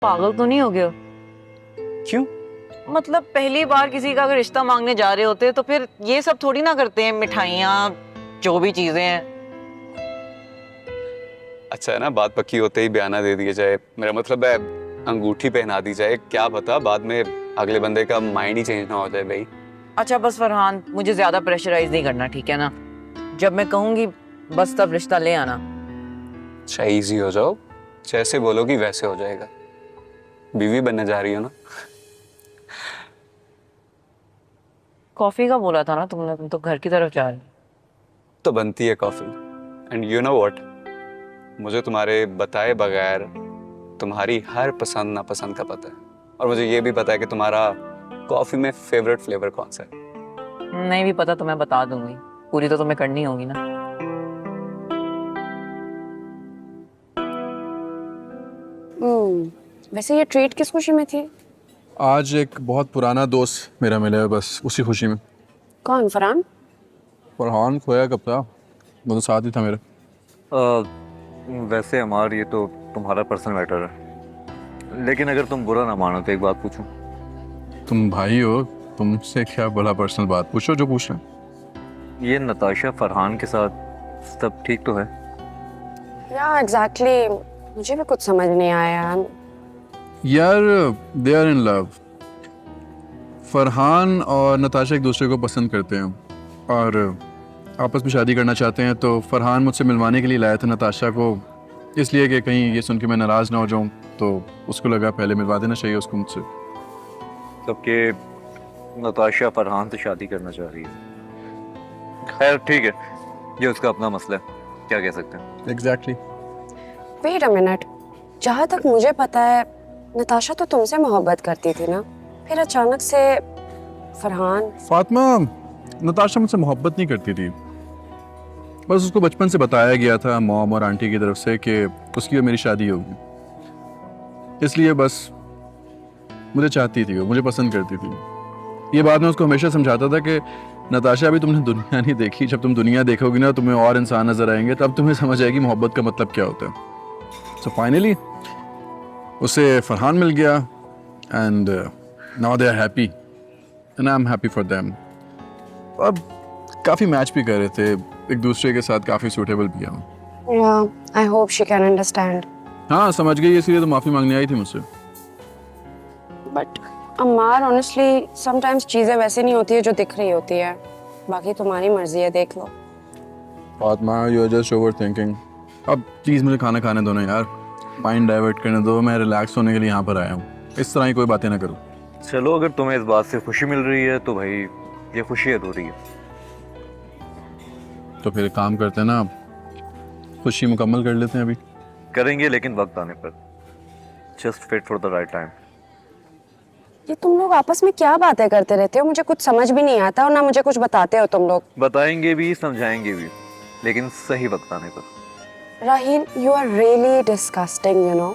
पागल तो नहीं हो गए हो? क्यों? मतलब पहली बार किसी का अगर रिश्ता मांगने जा रहे होते तो फिर ये सब थोड़ी ना करते हैं, मिठाइयाँ जो भी चीजें हैं। अच्छा है ना, बात पक्की होते ही बयाना दे दिया जाए। मेरा मतलब है अंगूठी पहना दी जाए, क्या पता बाद में अगले बंदे का माइंड ही चेंज ना हो जाए भाई। अच्छा बस फरहान, मुझे ज्यादा प्रेशराइज नहीं करना, ठीक है ना? जब मैं कहूंगी बस तब रिश्ता ले आना। अच्छा इजी हो जाओ, जैसे बोलोगी वैसे हो जाएगा। बीवी बनने जा रही हो ना? कॉफी का बोला था ना तुमने, तुम तो घर की तरफ जा रहे हो। तो बनती है coffee. And you know what, मुझे तुम्हारे बताए बगैर तुम्हारी हर पसंद नापसंद का पता है। और मुझे ये भी पता है कि तुम्हारा कॉफी में फेवरेट फ्लेवर कौन सा है। नहीं भी पता तो मैं बता दूंगी, पूरी तो तुम्हें करनी होगी ना। वैसे ये ट्रीट किस खुशी में थी? आज एक बहुत पुराना दोस्त मेरा मिला है, बस उसी खुशी में। कौन, फरहान? फरहान खोया कब था, वो तो साथ ही था मेरे। वैसे अमार, ये तो तुम्हारा पर्सनल मैटर है, लेकिन अगर तुम बुरा ना मानो तो एक बात पूछूं? तुम भाई हो, तुमसे क्या भला पर्सनल बात, पूछो जो पूछना है। ये नताशा फरहान के साथ सब ठीक तो है? या एग्जैक्टली, मुझे भी कुछ समझ नहीं आया। यार they are in love. Farhan और नताशा एक दूसरे को पसंद करते हैं और आपस में शादी करना चाहते हैं। तो फरहान मुझसे मिलवाने के लिए लाया था नताशा को, इसलिए कि कहीं ये सुन के मैं नाराज़ ना हो जाऊं, तो उसको लगा पहले मिलवा देना चाहिए उसको मुझसे। सबके नताशा फरहान से शादी करना चाह रही है। खैर ठीक है, ये उसका अपना मसला है, क्या कह सकते हैं। एग्जैक्टली। वेट अ मिनट, जहाँ तक मुझे पता है नताशा तो तुमसे मोहब्बत करती थी ना, फिर अचानक से फरहान। फातिमा, नताशा मुझसे मोहब्बत नहीं करती थी, बस उसको बचपन से बताया गया था मॉम और आंटी की तरफ से कि उसकी और मेरी शादी होगी, इसलिए बस मुझे चाहती थी, वो मुझे पसंद करती थी। ये बात मैं उसको हमेशा समझाता था कि नताशा, अभी तुमने दुनिया नहीं देखी, जब तुम दुनिया देखोगी ना तुम्हें और इंसान नजर आएंगे, तब तुम्हें समझ आएगी मोहब्बत का मतलब क्या होता है। सो फाइनली उसे फरहान मिल गया and now they are happy and I am happy for them. अब काफ़ी मैच भी कर रहे थे एक दूसरे के साथ, काफ़ी सूटेबल भी हैं। या I hope she can understand. हाँ समझ गई, इसलिए तो माफ़ी मांगने आई थी मुझसे। बट अम्मार, ऑनेस्टली समटाइम्स चीजें वैसे नहीं होती है जो दिख रही होती है। बाकी तुम्हारी मर्जी है, देख लो। Fatima, you are just overthinking. अब प्लीज़ मुझे खाना खाने दो ना यार, माइंड डाइवर्ट करने दो, मैं रिलैक्स होने के लिए यहाँ पर आया हूँ, इस तरह की कोई बातें ना करो। चलो, अगर तुम्हें इस बात से खुशी मिल रही है तो भाई ये खुशी अधूरी है। तो फिर काम करते हैं ना, खुशी मुकम्मल कर लेते हैं अभी। करेंगे, लेकिन वक्त आने पर। Just wait for the right time. ये तुम लोग आपस में क्या बातें करते रहते हो? मुझे कुछ समझ भी नहीं आता और ना मुझे कुछ बताते हो तुम लोग। बताएंगे भी, समझाएंगे भी, लेकिन सही वक्त आने पर। राहील, you are really disgusting, you know.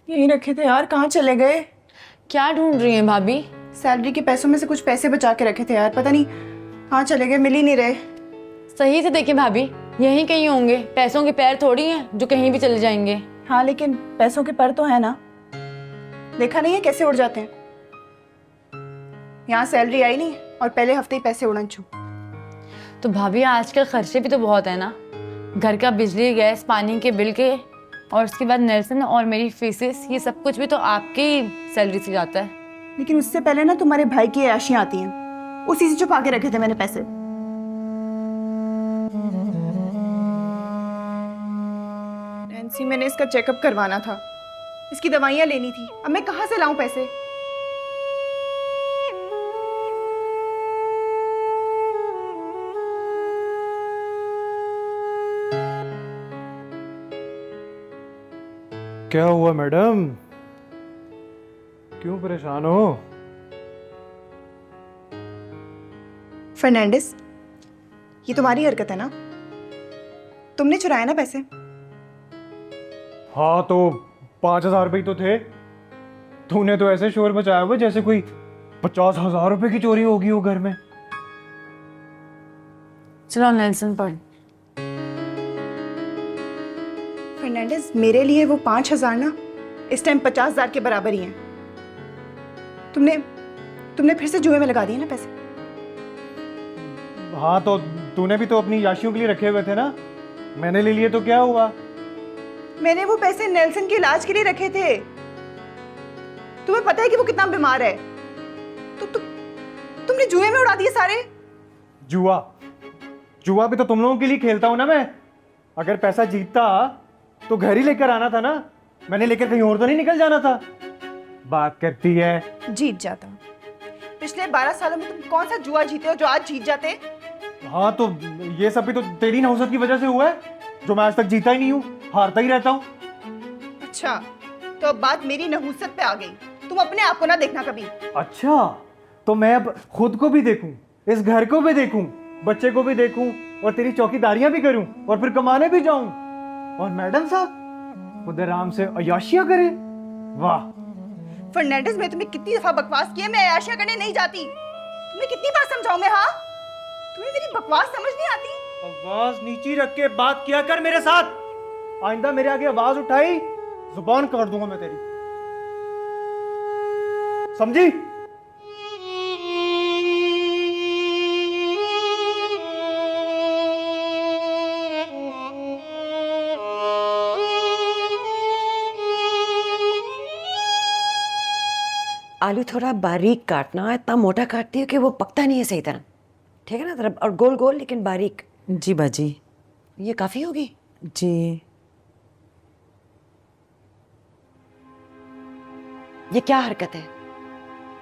यहीं रखे थे यार, कहाँ चले गए? क्या ढूंढ रही हैं भाभी? सैलरी के पैसों में से कुछ पैसे बचा के रखे थे यार, पता नहीं कहाँ चले गए, मिल ही नहीं रहे। सही से देखिए भाभी, यहीं कहीं होंगे, पैसों के पैर थोड़ी हैं जो कहीं भी चले जाएंगे। हाँ लेकिन पैसों के पर तो है ना, देखा नहीं है कैसे उड़ जाते हैं। यहाँ सैलरी आई नहीं और पहले हफ्ते ही पैसे उड़न छू। तो भाभी आजकल खर्चे भी तो बहुत है ना, घर का बिजली गैस पानी के बिल के, और उसके बाद नेल्सन और मेरी फीसेस, ये सब कुछ भी तो आपकी सैलरी से जाता है। लेकिन उससे पहले ना तुम्हारे भाई की अयाशियाँ आती हैं, उसी से छुपा के रखे थे मैंने पैसे। नैन्सी, मैंने इसका चेकअप करवाना था, इसकी दवाइयाँ लेनी थी, अब मैं कहाँ से लाऊं पैसे? क्या हुआ मैडम, क्यों परेशान हो? फर्नांडिस, ये तुम्हारी हरकत है ना? तुमने चुराया ना पैसे? हाँ तो 5,000 रुपये तो थे। तूने तो ऐसे शोर मचाया हुआ जैसे कोई 50,000 रुपए की चोरी होगी वो घर में। चलो नेल्सन पढ़। फर्नांडिस, मेरे लिए वो 5,000 ना इस टाइम 50,000 के बराबर ही हैं। तुमने फिर से जुए में लगा दिए ना पैसे। हाँ तो तूने भी तो अपनी याशियों के लिए रखे हुए थे ना, मैंने ले लिए तो क्या हुआ। मैंने वो पैसे नेल्सन के इलाज के लिए रखे थे। तुम्हें पता है कि वो कितना बीमार है। तुमने जुए में उड़ा दिए सारे। जुआ जुआ भी तो तुम लोगों के लिए खेलता हूं ना मैं। अगर पैसा जीतता तो घर ही लेकर आना था ना, मैंने लेकर कहीं और तो नहीं निकल जाना था। बात करती है। जीत जाता। पिछले 12 सालों में तुम कौन सा जुआ जीते हो जो आज जीत जाते। हाँ तो ये सब भी तो तेरी नहुसत की वजह से हुआ है, जो मैं आज तक जीता ही नहीं हूँ, हारता ही रहता हूँ। अच्छा, तो अब बात मेरी नहुसत पे आ गई। तुम अपने आप को ना देखना कभी। अच्छा, तो मैं अब खुद को भी देखूं, इस घर को भी देखूं, बच्चे को भी देखूं और तेरी चौकीदारियां भी करूं और फिर कमाने भी जाऊं, और मैडम साहब उधर आराम से अय्याशियां करें। वाह फर्नांडिस, मैं तुम्हें कितनी दफा बकवास की है, मैं अय्याशियां करने नहीं जाती। तुम्हें कितनी बार समझाऊं मैं। हाँ, तुम्हें मेरी बकवास समझ नहीं आती। आवाज नीची रख के बात किया कर मेरे साथ। आइंदा मेरे आगे आवाज उठाई जुबान काट दूंगा मैं तेरी, समझी। आलू थोड़ा बारीक काटना, इतना मोटा काटती है कि वो पकता नहीं है सही तरह, ठीक है ना। तरफ और गोल गोल लेकिन बारीक। जी बाजी। ये काफ़ी होगी जी। ये क्या हरकत है?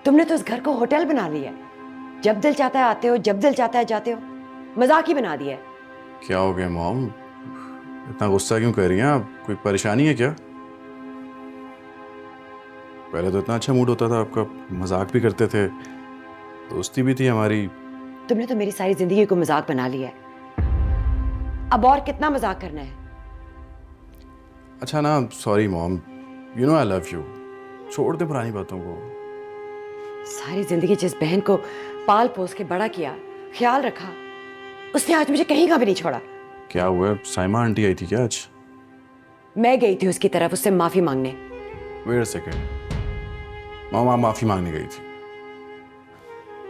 तुमने तो इस घर को होटल बना लिया है। जब दिल चाहता है आते हो, जब दिल चाहता है जाते हो। मजाक ही बना दिया है। क्या हो गया मॉम, इतना गुस्सा क्यों कर रही हैं आप? कोई परेशानी है क्या? पहले तो इतना अच्छा मूड होता था आपका, मजाक भी करते थे, दोस्ती भी थी हमारी। तुमने तो मेरी सारी जिंदगी को मजाक बना लिया है। अब और कितना मजाक करना है? अच्छा ना, sorry mom, you know I love you. छोड़ दे पुरानी बातों को। सारी जिंदगी जिस बहन को पाल पोस के बड़ा किया, ख्याल रखा, उसने आज मुझे कहीं का भी नहीं छोड़ा। क्या हुआ, साइमा आंटी आई थी क्या आज? मैं गई थी उसकी तरफ उससे माफी मांगने। वेट अ सेकेंड मॉम, आप माफी मांगने गई थी?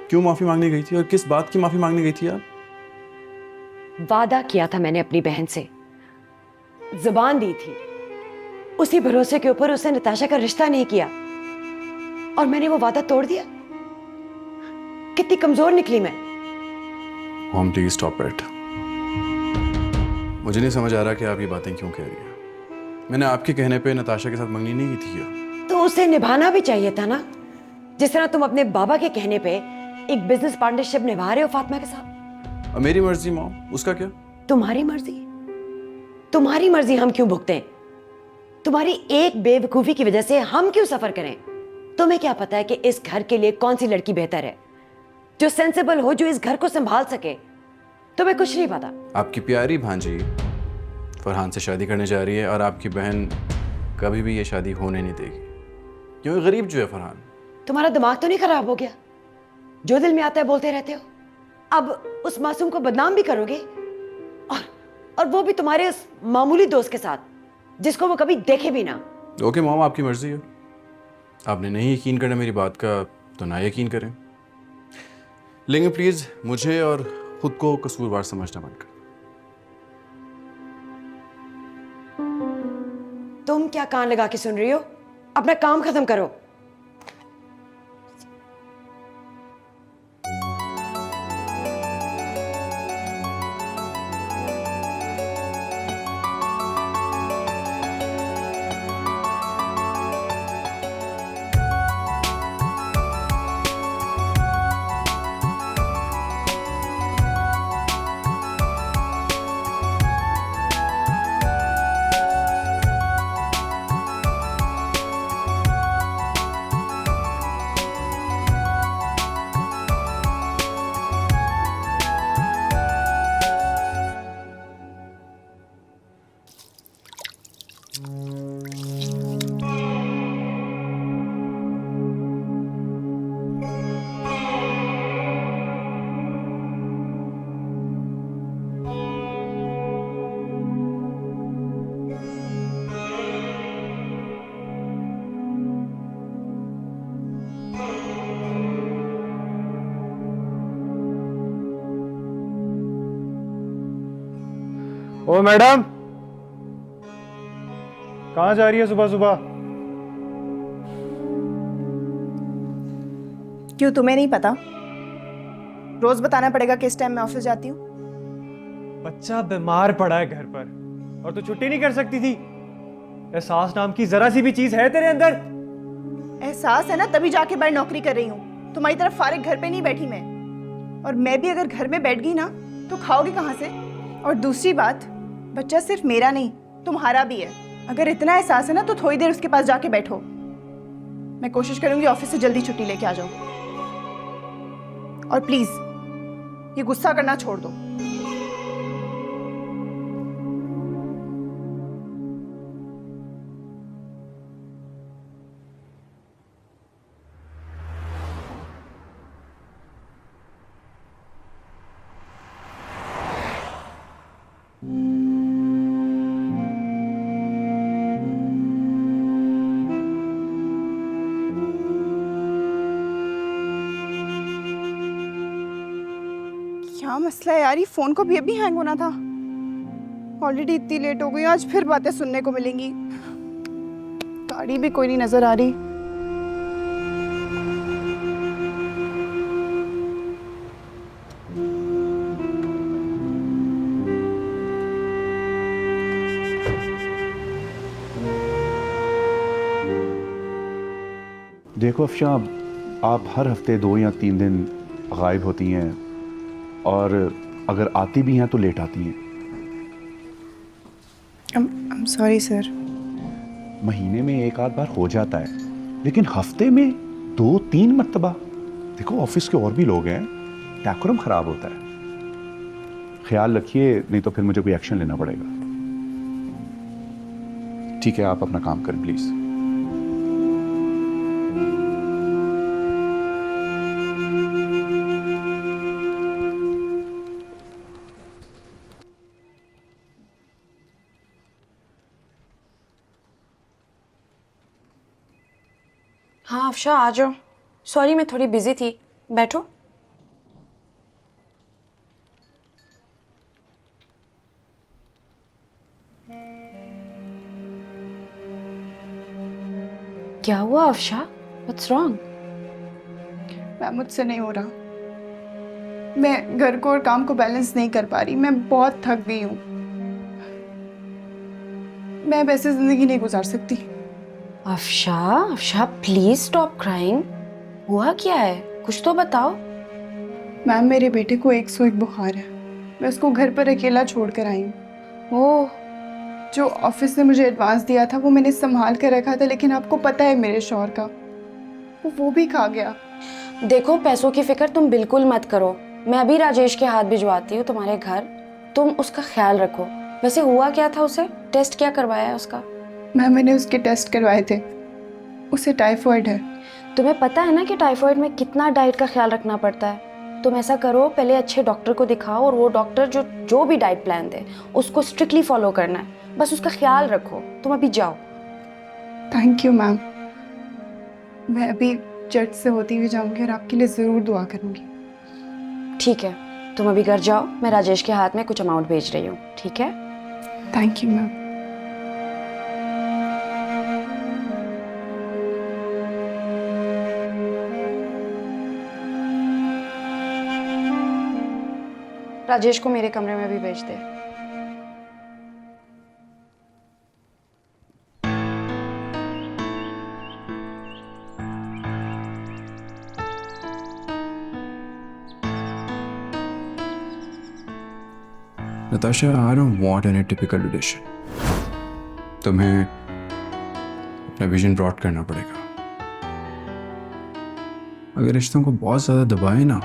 क्यों माफी मांगने गई थी और किस बात की माफी मांगने गई थी आप? वादा किया था मैंने अपनी बहन से, जुबान दी थी, उसी भरोसे के ऊपर उसने नताशा का रिश्ता नहीं किया और मैंने वो वादा तोड़ दिया। कितनी कमजोर निकली मैं। Mom please stop it. मुझे नहीं समझ आ रहा कि आप ये बातें क्यों कह रही हैं। मैंने आपके कहने पे नताशा के साथ मंगनी नहीं की थी क्या? तो उसे निभाना भी चाहिए था ना, जिस तरह तुम अपने बाबा के कहने पे एक बिजनेस पार्टनरशिप निभा रहे हो फातिमा के साथ। और मेरी मर्जी मॉम, उसका क्या? तुम्हारी मर्जी? तुम्हारी मर्जी हम क्यों भुगतें? तुम्हारी एक बेवकूफी की वजह से हम क्यों सफर करें? तुम्हें क्या पता है कि इस घर के लिए कौन सी लड़की बेहतर है, जो सेंसिबल हो, जो इस घर को संभाल सके? तुम्हें कुछ नहीं पता। आपकी प्यारी भांजी फरहान से शादी करने जा रही है और आपकी बहन कभी भी ये शादी होने नहीं देगी, क्योंकि गरीब जो है फरहान। तुम्हारा दिमाग तो नहीं खराब हो गया? जो दिल में आता है बोलते रहते हो। अब उस मासूम को बदनाम भी करोगे, और वो भी तुम्हारे उस मामूली दोस्त के साथ जिसको वो कभी देखे भी ना। ओके मॉम, आपकी मर्जी है। आपने नहीं यकीन करना मेरी बात का तो ना यकीन करें, लेकिन प्लीज मुझे और खुद को कसूरवार समझना बंद कर। तुम क्या कान लगा के सुन रही हो? अपना काम खत्म करो। ओ मैडम, कहाँ जा रही है सुबह सुबह? क्यों, तुम्हें नहीं पता? रोज बताना पड़ेगा किस टाइम मैं ऑफिस जाती हूँ? बच्चा बीमार पड़ा है घर पर और तू छुट्टी नहीं कर सकती थी? एहसास नाम की जरा सी भी चीज है तेरे अंदर? एहसास है ना, तभी जाके बाहर नौकरी कर रही हूँ। तुम्हारी तरफ फारिग घर पे नहीं बैठी मैं। और मैं भी अगर घर में बैठ गई ना तो खाओगे कहाँ से? और दूसरी बात, बच्चा सिर्फ मेरा नहीं तुम्हारा भी है। अगर इतना एहसास है ना तो थोड़ी देर उसके पास जाके बैठो। मैं कोशिश करूंगी ऑफिस से जल्दी छुट्टी लेके आ जाऊं। और प्लीज ये गुस्सा करना छोड़ दो। क्या मसला है यार, ये फोन को भी अभी हैंग होना था। ऑलरेडी इतनी लेट हो गई, आज फिर बातें सुनने को मिलेंगी। गाड़ी भी कोई नहीं नजर आ रही। देखो अफशा, आप हर हफ्ते 2 या 3 दिन गायब होती हैं और अगर आती भी हैं तो लेट आती हैं। I'm sorry sir. महीने में 1 आध बार हो जाता है, लेकिन हफ्ते में 2-3 मरतबा? देखो ऑफिस के और भी लोग हैं, डेकोरम खराब होता है। ख्याल रखिए, नहीं तो फिर मुझे कोई एक्शन लेना पड़ेगा। ठीक है, आप अपना काम करें प्लीज़। हाँ अफशा, आ जाओ। सॉरी, मैं थोड़ी बिजी थी। बैठो। क्या हुआ अफशा? What's wrong? मैं मुझसे नहीं हो रहा। मैं घर को और काम को बैलेंस नहीं कर पा रही। मैं बहुत थक गई हूँ। मैं वैसे जिंदगी नहीं गुजार सकती। Afsha, Afsha please stop crying. हुआ क्या है? कुछ तो बताओ। मैम, मेरे बेटे को 101 बुखार है। मैं उसको घर पर अकेला छोड़ कर आई हूँ। ओह, जो ऑफिस ने मुझे एडवांस दिया था वो मैंने संभाल कर रखा था, लेकिन आपको पता है मेरे शौहर का, वो भी खा गया। देखो पैसों की फिक्र तुम बिल्कुल मत करो। मैं अभी राजेश के हाथ भिजवाती हूँ तुम्हारे घर। तुम उसका ख्याल रखो। वैसे हुआ क्या था उसे? टेस्ट क्या करवाया है उसका? मैम, मैंने उसके टेस्ट करवाए थे। उसे टाइफॉइड है। तुम्हें पता है ना कि टाइफॉइड में कितना डाइट का ख्याल रखना पड़ता है। तुम ऐसा करो, पहले अच्छे डॉक्टर को दिखाओ और वो डॉक्टर जो भी डाइट प्लान दे उसको स्ट्रिक्टली फॉलो करना है। बस उसका ख्याल रखो। तुम अभी जाओ। Thank you ma'am. मैं अभी चर्च से होती हुई जाऊंगी और आपके लिए ज़रूर दुआ करूंगी। ठीक है, तुम अभी घर जाओ। मैं राजेश के हाथ में कुछ अमाउंट भेज रही हूँ। ठीक है? Thank you ma'am. राजेश को मेरे कमरे में भी भेज दे। Natasha, I don't want any typical relation. तुम्हें अपना विजन ब्रॉड करना पड़ेगा। अगर रिश्तों को बहुत ज्यादा दबाए ना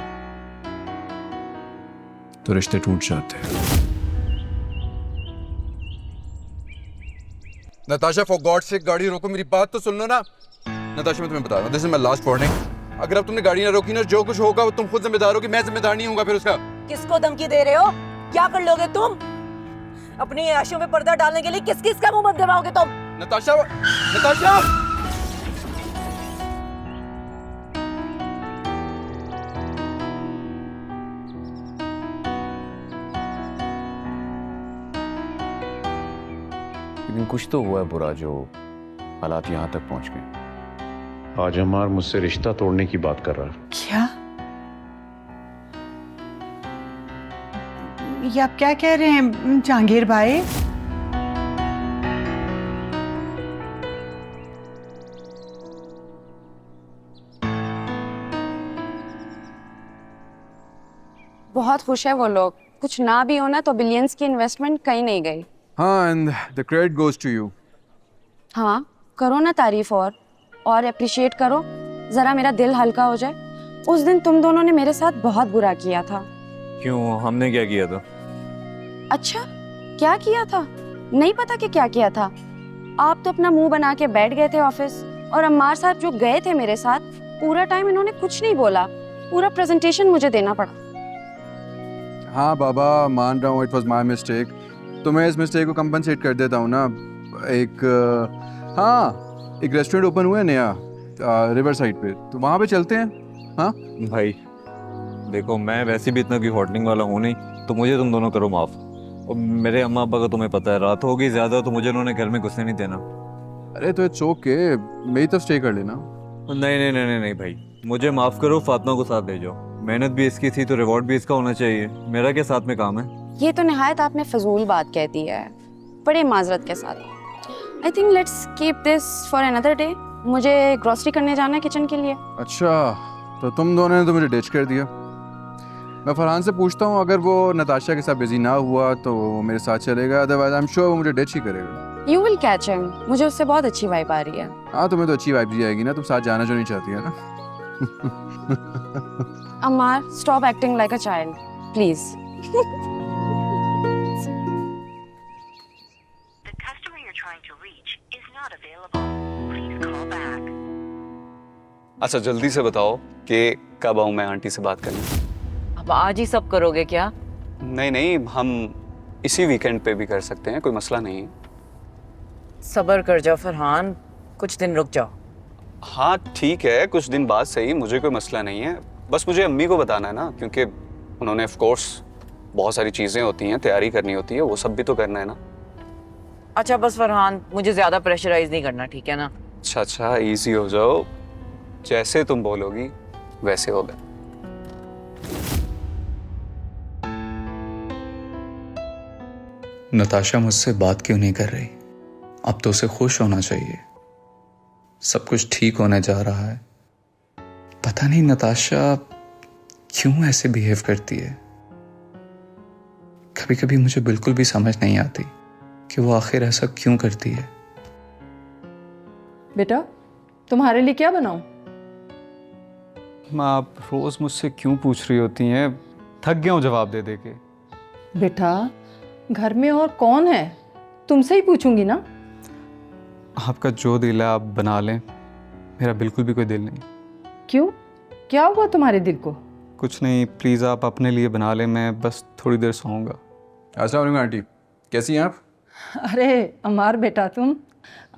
तो रिश्ते टूट जाते हैं। नताशा, फॉर गॉड से गाड़ी रोको, मेरी बात तो सुन लो ना। नताशा, मैं तुम्हें बता रहा हूँ, this is my last warning. अगर अब तुमने गाड़ी ना रोकी ना, जो कुछ होगा वो तुम खुद जिम्मेदार हो, कि मैं जिम्मेदार नहीं हूँ फिर उसका। किसको धमकी दे रहे हो? क्या कर लोगे तुम? अपनी ऐशों में पर्दा डालने के लिए किस किस का मुंह मत दबाओगे तुम? नताशा, नताशा! कुछ तो हुआ है बुरा जो हालात यहाँ तक पहुँच गए। आज अमार मुझसे रिश्ता तोड़ने की बात कर रहा है। क्या? ये आप क्या कह रहे हैं जहांगीर भाई? बहुत खुश है वो लोग। कुछ ना भी होना तो बिलियंस की इन्वेस्टमेंट कहीं नहीं गई। हाँ, and the credit goes to you. हाँ, करो ना तारीफ और अप्रिशिएट करो, ज़रा मेरा दिल हल्का हो जाए। उस दिन तुम दोनों ने मेरे साथ बहुत बुरा किया था। क्यों, हमने क्या किया था? अच्छा, क्या किया था? नहीं पता कि क्या किया था? आप तो अपना मुंह बना के बैठ गए थे ऑफिस, और अम्मार साहब जो गए थे मेरे साथ, पूरा टाइम इन्होंने कुछ नहीं बोला। पूरा प्रेजेंटेशन मुझे देना पड़ा। हाँ बाबा, मान रहा हूँ, इट वॉज माई मिस्टेक। तो मैं इस मिस्टेक को कंपनसेट कर देता हूँ ना। एक रेस्टोरेंट ओपन हुआ है नया रिवर साइड पे, तो वहाँ पे चलते हैं। हाँ भाई देखो, मैं वैसे भी इतना कोई होटलिंग वाला हूँ नहीं, तो मुझे तुम दोनों करो माफ। और मेरे अम्मा अब्बा का तुम्हें पता है, रात हो गई ज़्यादा तो मुझे उन्होंने घर में घुसने नहीं देना। अरे तो इट्स ओके, मेरी तो स्टे कर लेना। नहीं नहीं नहीं नहीं नहीं भाई, मुझे माफ़ करो, फातिमा को साथ ले जाओ। मेहनत भी इसकी थी तो रिवॉर्ड भी इसका होना चाहिए। मेरा क्या साथ में काम है? ये तो निहायत आपने फजूल बात कह दी है, बड़े माजरत के साथ। I think let's keep this for another day. मुझे ग्रोसरी करने जाना है किचन के लिए। अच्छा, तो तुम दोनों ने तो मुझे डिच कर दिया। मैं फरहान से पूछता हूँ, अगर वो नताशा के साथ बिजी ना हुआ तो वो मेरे साथ चलेगा, अदरवाइज आई एम श्योर वो मुझे डिच ही करेगा। You will catch him. मुझे उससे बहुत अच्छी वाइब आ रही है। हाँ, तुम्हें तो अच्छी वाइब भी आएगी ना, तुम साथ जाना जो नहीं चाहती है ना। Ammar, stop acting like a child please. अच्छा जल्दी से बताओ कि कब आऊँ मैं आंटी से बात करने? अब आज ही सब करोगे क्या? नहीं नहीं, हम इसी वीकेंड पे भी कर सकते हैं, कोई मसला नहीं है। सब्र कर जाओ फरहान, कुछ दिन रुक जाओ। हाँ ठीक है, कुछ दिन बाद सही, मुझे कोई मसला नहीं है। बस मुझे अम्मी को बताना है ना, क्योंकि उन्होंने ऑफ कोर्स बहुत सारी चीज़ें होती हैं, तैयारी करनी होती है, वो सब भी तो करना है ना। अच्छा बस फरहान, मुझे ज़्यादा प्रेशराइज नहीं करना, ठीक है ना? अच्छा, इजी हो जाओ, जैसे तुम बोलोगी वैसे होगा। नताशा मुझसे बात क्यों नहीं कर रही? अब तो उसे खुश होना चाहिए, सब कुछ ठीक होने जा रहा है। पता नहीं नताशा क्यों ऐसे बिहेव करती है। कभी कभी मुझे बिल्कुल भी समझ नहीं आती कि वो आखिर ऐसा क्यों करती है। बेटा, तुम्हारे लिए क्या बनाऊं? माँ, आप रोज मुझसे क्यों पूछ रही होती हैं? थक गया हूँ जवाब दे दे के। बेटा, घर में और कौन है? तुमसे ही पूछूंगी ना। आपका जो दिल है आप बना लें, मेरा बिल्कुल भी कोई दिल नहीं। क्यों, क्या हुआ तुम्हारे दिल को? कुछ नहीं, प्लीज़ आप अपने लिए बना लें, मैं बस थोड़ी देर सोऊंगा। अस्सलाम वालेकुम आंटी, कैसी हैं आप? अरे अमार बेटा, तुम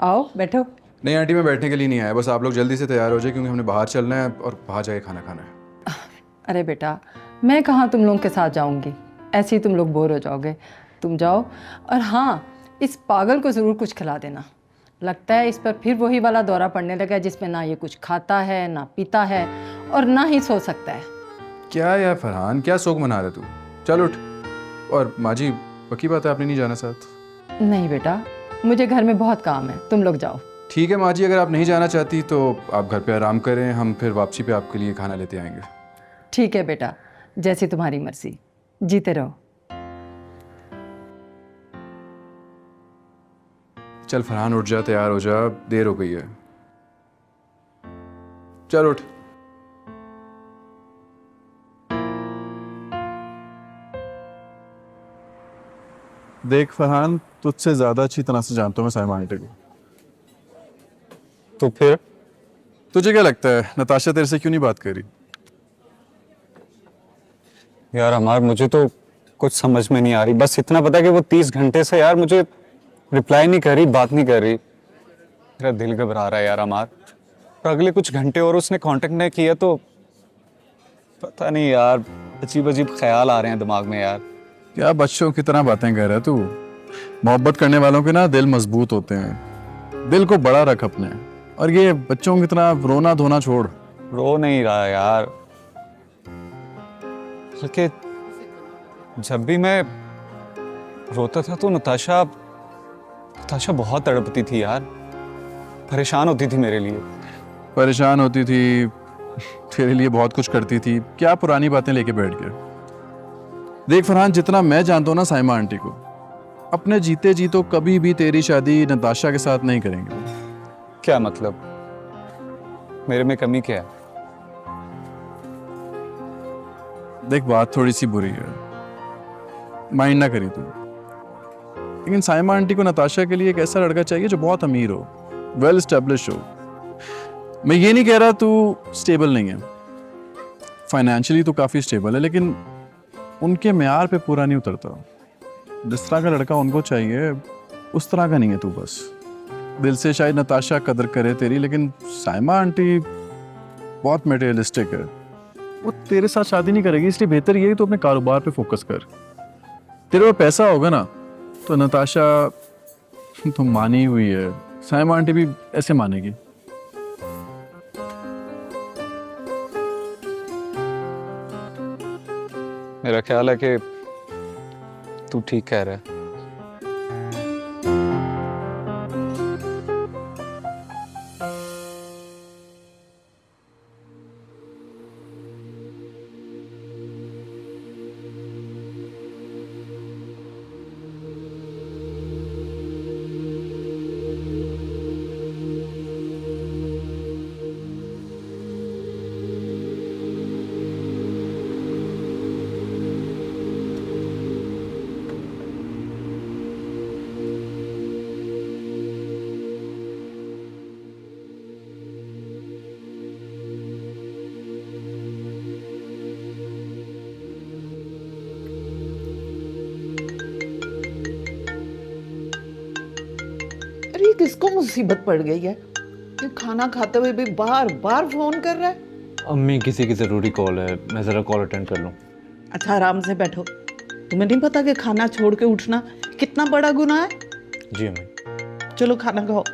आओ बैठो। नहीं आंटी, मैं बैठने के लिए नहीं आया, बस आप लोग जल्दी से तैयार हो जाए क्योंकि हमने बाहर चलना है और बाहर जाके खाना खाना है। अरे बेटा, मैं कहाँ तुम लोगों के साथ जाऊंगी, ऐसे ही तुम लोग बोर हो जाओगे। तुम जाओ, और हाँ, इस पागल को ज़रूर कुछ खिला देना। लगता है इस पर फिर वही वाला दौरा पड़ने लगा जिसमें ना ये कुछ खाता है, ना पीता है, और ना ही सो सकता है। क्या यार फरहान, क्या शौक मना रहे तू? चल उठ। और माँ जी, पक्की बात है आपने नहीं जाना साथ? नहीं बेटा, मुझे घर में बहुत काम है, तुम लोग जाओ। ठीक है माँ जी, अगर आप नहीं जाना चाहती तो आप घर पे आराम करें, हम फिर वापसी पे आपके लिए खाना लेते आएंगे। ठीक है बेटा, जैसी तुम्हारी मर्जी, जीते रहो। चल फरहान उठ जा, तैयार हो जा, देर हो गई है। चल उठ। देख फरहान, तुझसे ज्यादा अच्छी तरह से जानता हूँ मैं साइमा आंटी को। तो फिर तुझे क्या लगता है नताशा तेरे से क्यों नहीं बात करी? यार अमार, मुझे तो कुछ समझ में नहीं आ रही। बस इतना पता है कि वो 30 घंटे से यार मुझे रिप्लाई नहीं कर रही, बात नहीं कर रही। मेरा दिल घबरा रहा है यार अमार। और अगले कुछ घंटे और उसने कांटेक्ट नहीं किया तो पता नहीं यार, अजीब अजीब ख्याल आ रहे हैं दिमाग में यार। क्या बच्चों की तरह बातें कर रहा है तू? मोहब्बत करने वालों के ना दिल मजबूत होते हैं, दिल को बड़ा रख अपने। और ये बच्चों की तरह रोना धोना छोड़। रो नहीं रहा यार, बल्कि जब भी मैं रोता था तो नताशा बहुत तड़पती थी यार, परेशान होती थी मेरे लिए। परेशान होती थी, तेरे लिए बहुत कुछ करती थी, क्या पुरानी बातें लेके बैठ गए। देख फरहान, जितना मैं जानता हूँ ना साइमा आंटी को, अपने जीते जी तो कभी भी तेरी शादी नताशा के साथ नहीं करेंगे। क्या मतलब? मेरे में कमी क्या है? देख बात थोड़ी सी बुरी है, माइंड ना करी तू, लेकिन साइमा आंटी को नताशा के लिए एक ऐसा लड़का चाहिए जो बहुत अमीर हो, वेल एस्टेब्लिश हो। मैं ये नहीं कह रहा तू स्टेबल नहीं है, फाइनेंशियली तो काफ़ी स्टेबल है, लेकिन उनके म्यार पे पूरा नहीं उतरता। जिस तरह का लड़का उनको चाहिए उस तरह का नहीं है तू। बस दिल से शायद नताशा कदर करे तेरी, लेकिन साइमा आंटी बहुत मटेरियलिस्टिक है, वो तेरे साथ शादी नहीं करेगी। इसलिए बेहतर ये है तो अपने कारोबार पे फोकस कर। तेरे पास पैसा होगा ना तो नताशा तो मानी हुई है, साइमा आंटी भी ऐसे मानेगी। मेरा ख्याल है कि तू ठीक कह रहा है। अरे किसको मुसीबत पड़ गई है? ये खाना खाते हुए भी बार बार फोन कर रहा है। अम्मी किसी की ज़रूरी कॉल है, मैं ज़रा कॉल अटेंड कर लूँ। अच्छा आराम से बैठो। तुम्हें नहीं पता कि खाना छोड़ के उठना कितना बड़ा गुनाह है? जी अम्मी। चलो खाना खाओ।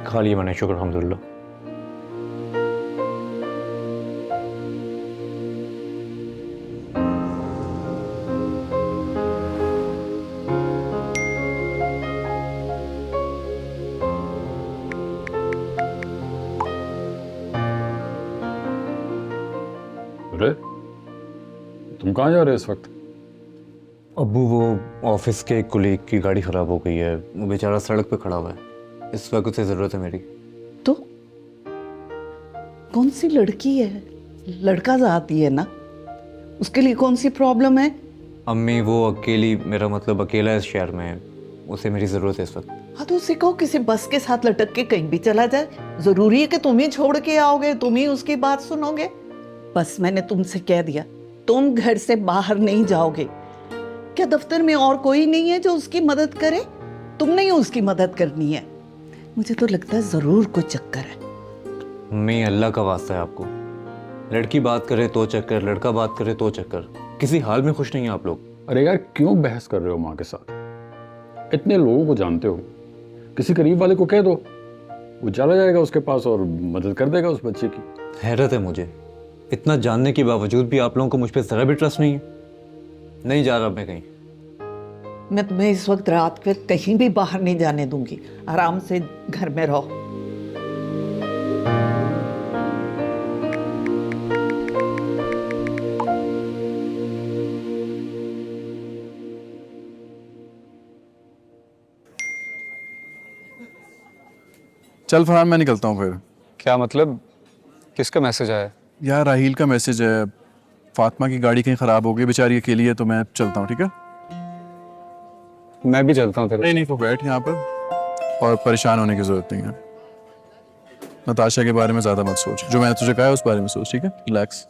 खा लिया मैंने, शुक्र अल्हम्दुलिल्लाह। अरे तुम कहाँ जा रहे हो इस वक्त? अब्बू वो ऑफिस के एक कुलीग की गाड़ी ख़राब हो गई है, वो बेचारा सड़क पे खड़ा हुआ है, इस वक्त उसे ज़रूरत है मेरी। तो कौन सी लड़की है? लड़का जाती है ना, उसके लिए कौन सी प्रॉब्लम है? अम्मी वो अकेली, मेरा मतलब अकेला इस शहर में है, उसे मेरी ज़रूरत है इस वक्त। हाँ तो उसे कहो किसी बस के साथ लटक के कहीं भी चला जाए। जरूरी है कि तुम ही छोड़ के आओगे, तुम ही उसकी बात सुनोगे? बस मैंने तुमसे कह दिया, तुम घर से बाहर नहीं जाओगे। क्या दफ्तर में और कोई नहीं है जो उसकी मदद करे? तुमने ही उसकी मदद करनी है। मुझे तो लगता है जरूर कोई चक्कर है। अम्मी अल्लाह का वास्ता है आपको, लड़की बात करे तो चक्कर, लड़का बात करे तो चक्कर, किसी हाल में खुश नहीं है आप लोग। अरे यार क्यों बहस कर रहे हो माँ के साथ? इतने लोगों को जानते हो, किसी करीब वाले को कह दो, वो चला जाएगा उसके पास और मदद कर देगा उस बच्चे की। हैरत है मुझे, इतना जानने के बावजूद भी आप लोगों को मुझ पर ज़रा भी ट्रस्ट नहीं है। नहीं जा रहा मैं कहीं। मैं तुम्हें इस वक्त रात पे कहीं भी बाहर नहीं जाने दूंगी। आराम से घर में रहो। चल फरहान मैं निकलता हूँ फिर। क्या मतलब? किसका मैसेज आया? यार राहील का मैसेज है, फातिमा की गाड़ी कहीं ख़राब हो गई, बेचारी अकेली है, तो मैं चलता हूँ। ठीक है? मैं भी चलता हूँ। नहीं तो बैठ यहाँ पर, और परेशान होने की ज़रूरत नहीं है। नताशा के बारे में ज़्यादा मत सोच, जो मैंने तुझे कहा है उस बारे में सोच। ठीक है? रिलैक्स।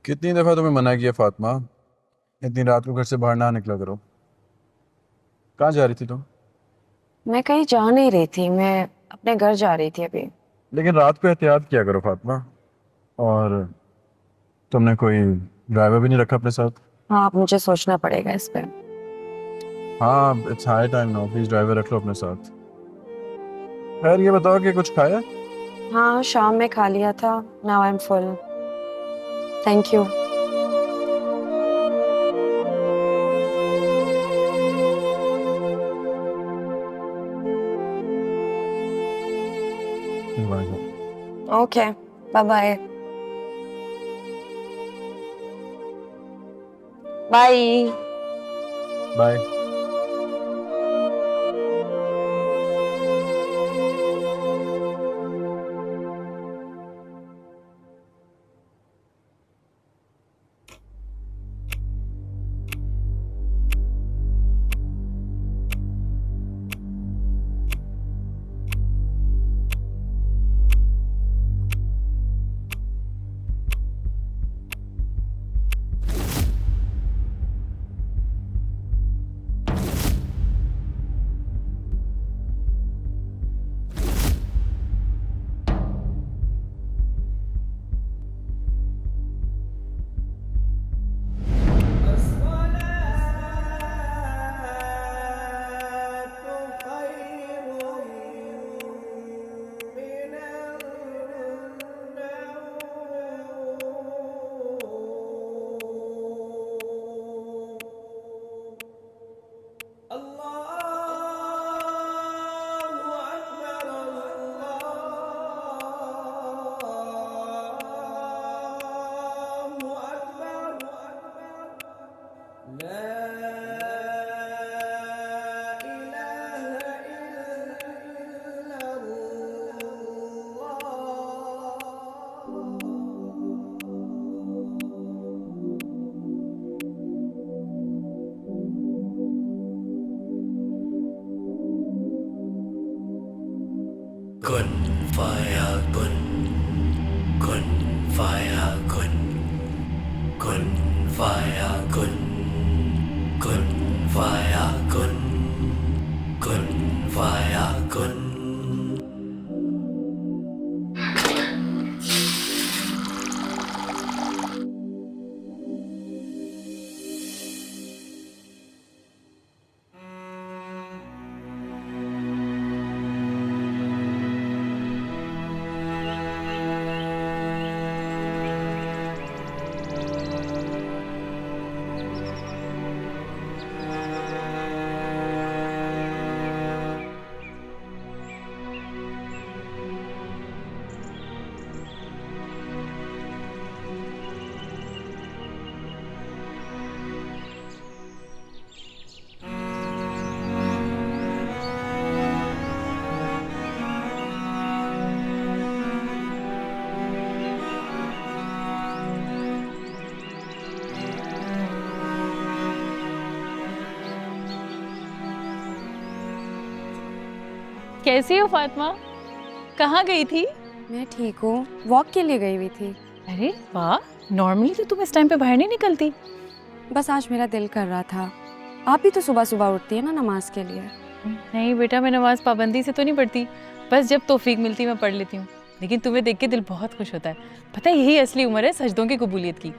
कितनी दफ़ा तुम्हें मना किया फातिमा, इतनी रात को घर से बाहर ना निकला करो। कहाँ जा रही थी तुम? मैं कहीं जा नहीं रही थी, मैं अपने घर जा रही थी अभी। लेकिन रात को एहतियात किया करो फातिमा। और तुमने कोई ड्राइवर भी नहीं रखा अपने साथ? हाँ, अब मुझे सोचना पड़ेगा इस पे। हाँ, it's high time now, please driver रख लो अपने साथ। खैर ये बताओ कि कुछ खाया? हाँ, शाम में खा लिया था। Now I am full, thank you. Okay, bye bye. Bye bye. कैसी हो फातिमा? कहाँ गई थी? मैं ठीक हूँ, वॉक के लिए गई हुई थी। अरे वाह, नॉर्मली तो तुम इस टाइम पे बाहर नहीं निकलती। बस आज मेरा दिल कर रहा था। आप भी तो सुबह सुबह उठती है ना नमाज के लिए। नहीं बेटा, मैं नमाज पाबंदी से तो नहीं पढ़ती, बस जब तौफीक मिलती मैं पढ़ लेती हूँ। लेकिन तुम्हें देख के दिल बहुत खुश होता है। पता है, यही असली उम्र है सजदों की कबूलियत की।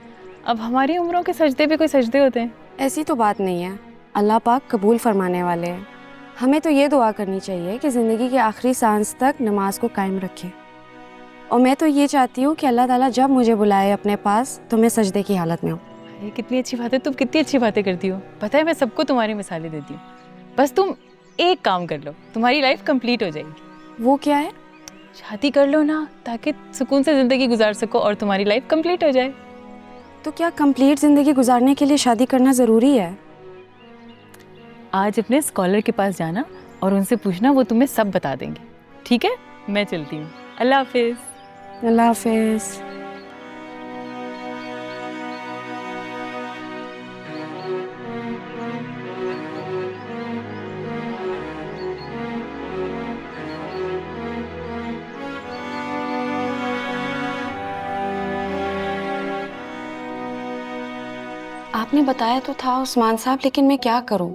अब हमारी उम्रों के सजदे पे कोई सजदे होते हैं? ऐसी तो बात नहीं है, अल्लाह पाक कबूल फरमाने वाले हैं। हमें तो ये दुआ करनी चाहिए कि ज़िंदगी के आखिरी सांस तक नमाज को कायम रखे। और मैं तो ये चाहती हूँ कि अल्लाह ताला जब मुझे बुलाए अपने पास तो मैं सजदे की हालत में हूँ। ये कितनी अच्छी बात है, तुम कितनी अच्छी बातें करती हो। पता है, मैं सबको तुम्हारी मिसालें देती हूँ। बस तुम एक काम कर लो, तुम्हारी लाइफ कंप्लीट हो जाएगी। वो क्या है? शादी कर लो ना, ताकि सुकून से ज़िंदगी गुजार सको और तुम्हारी लाइफ कंप्लीट हो जाए। तो क्या कंप्लीट ज़िंदगी गुजारने के लिए शादी करना ज़रूरी है? आज अपने स्कॉलर के पास जाना और उनसे पूछना, वो तुम्हें सब बता देंगे। ठीक है, मैं चलती हूँ। अल्लाह हाफिज़। अल्लाह हाफिज़। आपने बताया तो था उस्मान साहब, लेकिन मैं क्या करूं?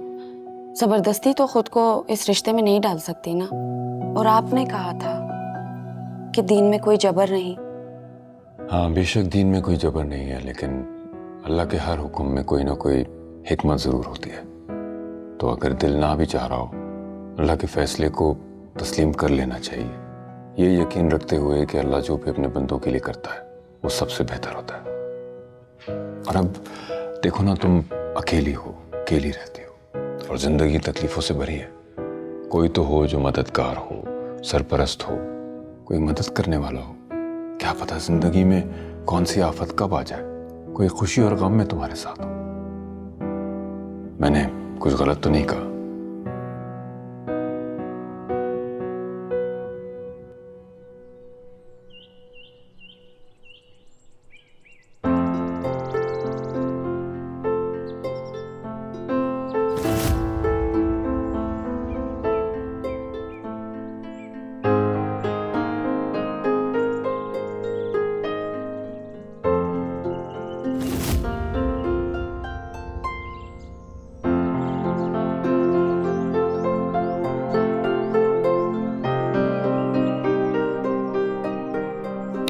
जबरदस्ती तो खुद को इस रिश्ते में नहीं डाल सकती ना। और आपने कहा था कि दीन में कोई जबर नहीं। हाँ, बेशक दीन में कोई जबर नहीं है, लेकिन अल्लाह के हर हुक्म में कोई ना कोई हिकमत ज़रूर होती है। तो अगर दिल ना भी चाह रहा हो, अल्लाह के फैसले को तस्लीम कर लेना चाहिए, ये यकीन रखते हुए कि अल्लाह जो भी अपने बंदों के लिए करता है वो सबसे बेहतर होता है। और अब देखो ना, तुम अकेली हो, अकेली रहती हो और ज़िंदगी तकलीफ़ों से भरी है। कोई तो हो जो मददगार हो, सरपरस्त हो, कोई मदद करने वाला हो। क्या पता ज़िंदगी में कौन सी आफत कब आ जाए, कोई खुशी और गम में तुम्हारे साथ हो। मैंने कुछ गलत तो नहीं कहा?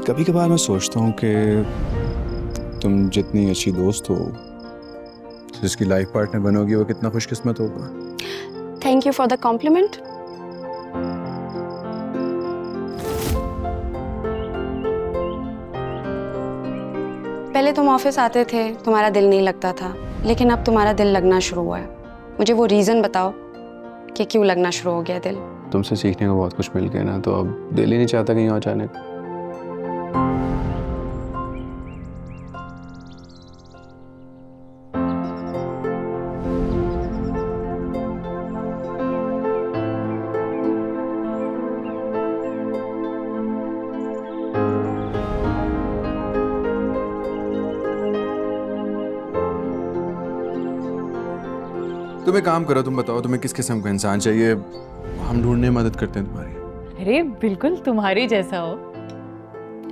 कभी कभार मैं सोचता हूँ कि तुम जितनी अच्छी दोस्त हो, जिसकी लाइफ पार्टनर बनोगी, वो कितना खुशकिस्मत होगा। Thank you for the compliment. पहले तुम ऑफिस आते थे, तुम्हारा दिल नहीं लगता था, लेकिन अब तुम्हारा दिल लगना शुरू हुआ है। मुझे वो रीज़न बताओ कि क्यों लगना शुरू हो गया दिल। तुमसे सीखने को बहुत कुछ मिल गया ना, तो अब दिल ही नहीं चाहता कहीं और जाने को। तुम एक काम करो, तुम बताओ तुम्हें किस किस्म का इंसान चाहिए, हम ढूंढने में मदद करते हैं तुम्हारी। अरे बिल्कुल तुम्हारी जैसा हो,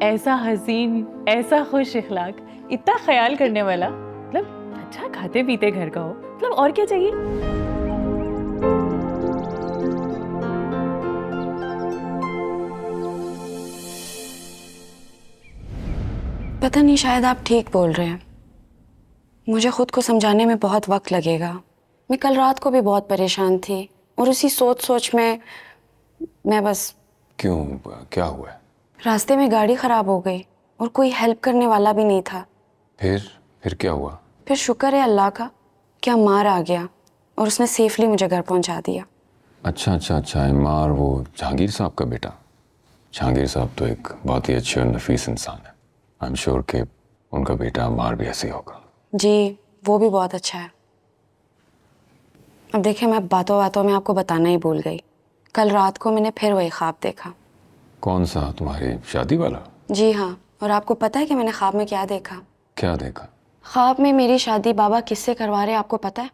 ऐसा हसीन, ऐसा खुश इखलाक, इतना ख्याल करने वाला, मतलब अच्छा खाते पीते घर का हो, मतलब और क्या चाहिए। पता नहीं, शायद आप ठीक बोल रहे हैं। मुझे खुद को समझाने में बहुत वक्त लगेगा। मैं कल रात को भी बहुत परेशान थी और उसी सोच सोच में मैं बस। क्यों, क्या हुआ है? रास्ते में गाड़ी खराब हो गई और कोई हेल्प करने वाला भी नहीं था। फिर क्या हुआ? फिर शुक्र है अल्लाह का कि अम्मार आ गया और उसने सेफली मुझे घर पहुंचा दिया। अच्छा, इमार वो जहांगीर साहब का बेटा। जहांगीर साहब तो एक बहुत ही अच्छे और नफीस इंसान है। आई एम श्योर कि उनका बेटा अम्मार भी ऐसे ही होगा। जी, वो भी बहुत अच्छा है। अब देखिए, मैं बातों बातों में आपको बताना ही भूल गई। कल रात को मैंने फिर वही ख्वाब देखा। कौन सा, तुम्हारी शादी वाला? जी हाँ, और आपको पता है कि मैंने ख्वाब में क्या देखा? क्या देखा? ख्वाब में मेरी शादी बाबा किससे करवा रहे हैं, आपको पता है?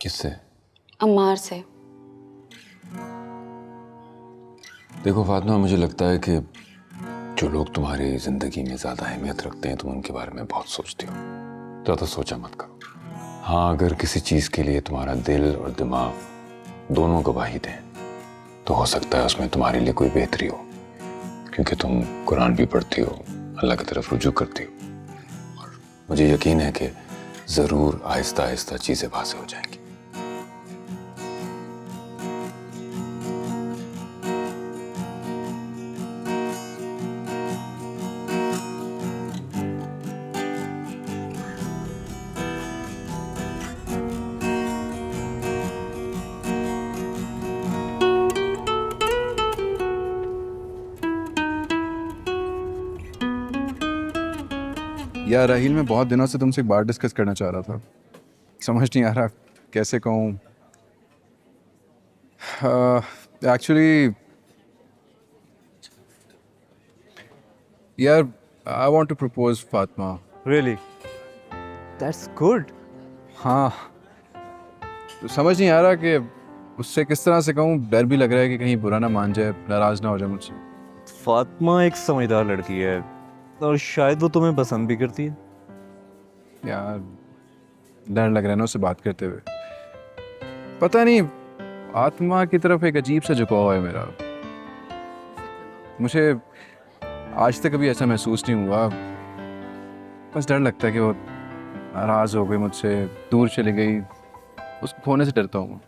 किससे? अम्मार से। देखो फातिमा, मुझे लगता है कि जो लोग तुम्हारी जिंदगी में ज्यादा अहमियत रखते हैं, तुम उनके बारे में बहुत सोचती हो। ज्यादा सोचा मत करो। हाँ, अगर किसी चीज के लिए तुम्हारा दिल और दिमाग दोनों गवाही दें, तो हो सकता है उसमें तुम्हारे लिए कोई बेहतरी हो, क्योंकि तुम कुरान भी पढ़ती हो, अल्लाह की तरफ रुजू करती हो। और मुझे यकीन है कि जरूर आहिस्ता आहिस्ता चीजें वाज़ेह हो जाएंगी। यार राहिल, मैं बहुत दिनों से तुमसे एक बात डिस्कस करना चाह रहा था, समझ नहीं आ रहा कैसे कहूँ। एक्चुअली यार, I want to propose Fatima. Really? That's good. हाँ, तो समझ नहीं आ रहा कि उससे किस तरह से कहूँ। डर भी लग रहा है कि कहीं बुरा ना मान जाए, नाराज ना हो जाए मुझसे। फातिमा एक समझदार लड़की है और शायद वो तुम्हें पसंद भी करती है। यार डर लग रहा है ना उससे बात करते हुए। पता नहीं, आत्मा की तरफ एक अजीब सा झुकाव है मेरा। मुझे आज तक कभी ऐसा महसूस नहीं हुआ। बस डर लगता है कि वो नाराज़ हो गई मुझसे, दूर चली गई, उसको खोने से डरता हूँ।